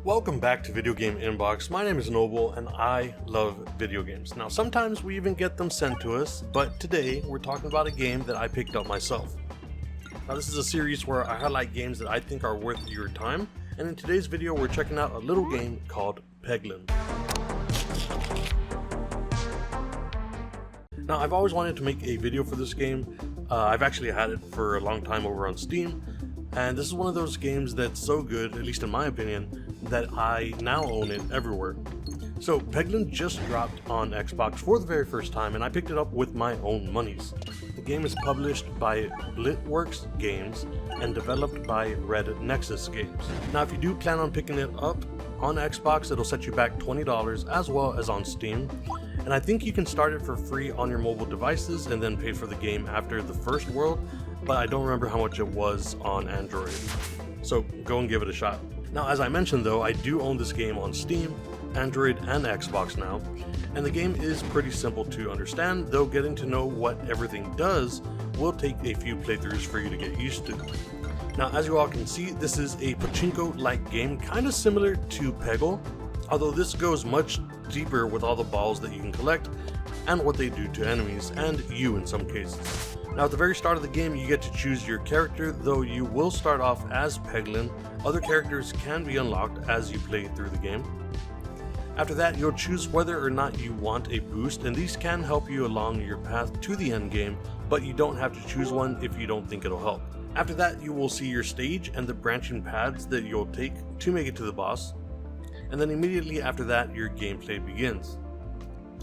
Welcome back to Video Game Inbox. My name is Noble and I love video games. Now sometimes we even get them sent to us, but today we're talking about a game that I picked up myself. Now this is a series where I highlight games that I think are worth your time, and in today's video we're checking out a little game called Peglin. Now I've always wanted to make a video for this game. I've actually had it for a long time over on Steam, and this is one of those games that's so good, at least in my opinion, that I now own it everywhere. So Peglin just dropped on Xbox for the very first time, and I picked it up with my own monies. The game is published by Blitworks Games and developed by Red Nexus Games. Now if you do plan on picking it up on Xbox, it'll set you back $20 as well as on Steam. And I think you can start it for free on your mobile devices and then pay for the game after the first world, but I don't remember how much it was on Android. So go and give it a shot. Now as I mentioned though, I do own this game on Steam, Android and Xbox now, and the game is pretty simple to understand, though getting to know what everything does will take a few playthroughs for you to get used to. Now as you all can see, this is a pachinko-like game, kind of similar to Peggle, although this goes much deeper with all the balls that you can collect and what they do to enemies, and you in some cases. Now at the very start of the game you get to choose your character, though you will start off as Peglin. Other characters can be unlocked as you play through the game. After that you'll choose whether or not you want a boost, and these can help you along your path to the end game, but you don't have to choose one if you don't think it'll help. After that you will see your stage and the branching paths that you'll take to make it to the boss, and then immediately after that your gameplay begins.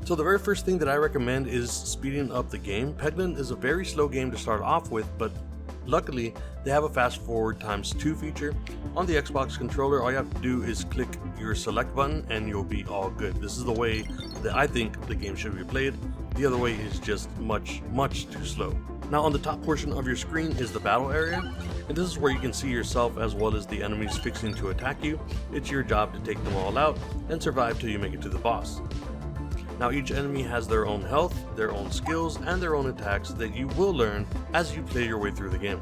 So the very first thing that I recommend is speeding up the game. Peglin is a very slow game to start off with, but luckily they have a fast forward ×2 feature. On the Xbox controller, all you have to do is click your select button and you'll be all good. This is the way that I think the game should be played. The other way is just much too slow. Now on the top portion of your screen is the battle area, and this is where you can see yourself as well as the enemies fixing to attack you. It's your job to take them all out and survive till you make it to the boss. Now each enemy has their own health, their own skills, and their own attacks that you will learn as you play your way through the game.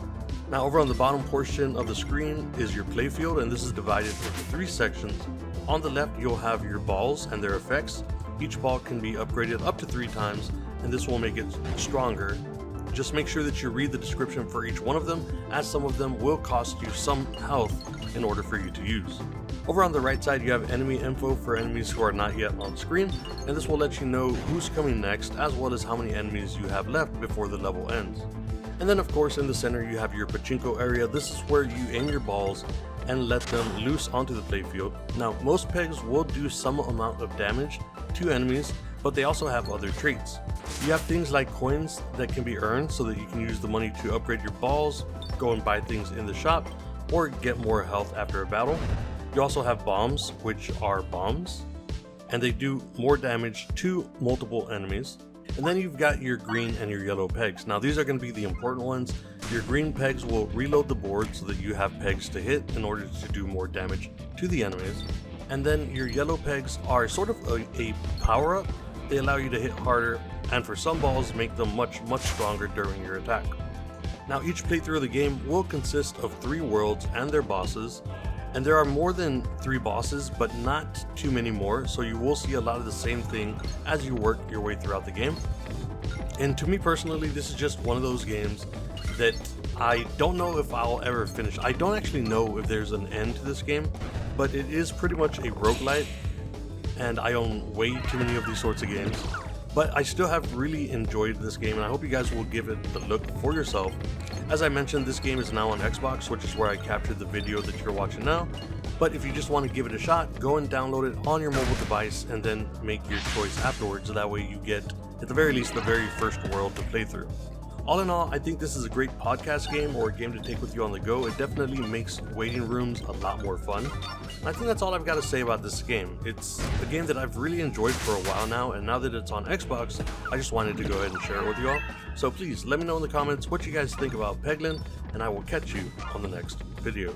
Now over on the bottom portion of the screen is your playfield, and this is divided into 3 sections. On the left you'll have your balls and their effects. Each ball can be upgraded up to 3 times, and this will make it stronger. Just make sure that you read the description for each one of them, as some of them will cost you some health in order for you to use. Over on the right side you have enemy info for enemies who are not yet on screen, and this will let you know who's coming next as well as how many enemies you have left before the level ends. And then of course in the center you have your pachinko area. This is where you aim your balls and let them loose onto the playfield. Now most pegs will do some amount of damage to enemies, but they also have other traits. You have things like coins that can be earned so that you can use the money to upgrade your balls, go and buy things in the shop, or get more health after a battle. You also have bombs, which are bombs, and they do more damage to multiple enemies. And then you've got your green and your yellow pegs. Now these are going to be the important ones. Your green pegs will reload the board so that you have pegs to hit in order to do more damage to the enemies. And then your yellow pegs are sort of a power-up. They allow you to hit harder, and for some balls make them much stronger during your attack. Now each playthrough of the game will consist of 3 worlds and their bosses. And there are more than 3 bosses, but not too many more, so you will see a lot of the same thing as you work your way throughout the game. And to me personally, this is just one of those games that I don't know if I'll ever finish. I don't actually know if there's an end to this game, but it is pretty much a roguelite, and I own way too many of these sorts of games. But I still have really enjoyed this game, and I hope you guys will give it a look for yourself. As I mentioned, this game is now on Xbox, which is where I captured the video that you're watching now. But if you just want to give it a shot, go and download it on your mobile device and then make your choice afterwards. That way you get, at the very least, the very first world to play through. All in all, I think this is a great podcast game or a game to take with you on the go. It definitely makes waiting rooms a lot more fun. And I think that's all I've got to say about this game. It's a game that I've really enjoyed for a while now, and now that it's on Xbox, I just wanted to go ahead and share it with you all. So please let me know in the comments what you guys think about Peglin, and I will catch you on the next video.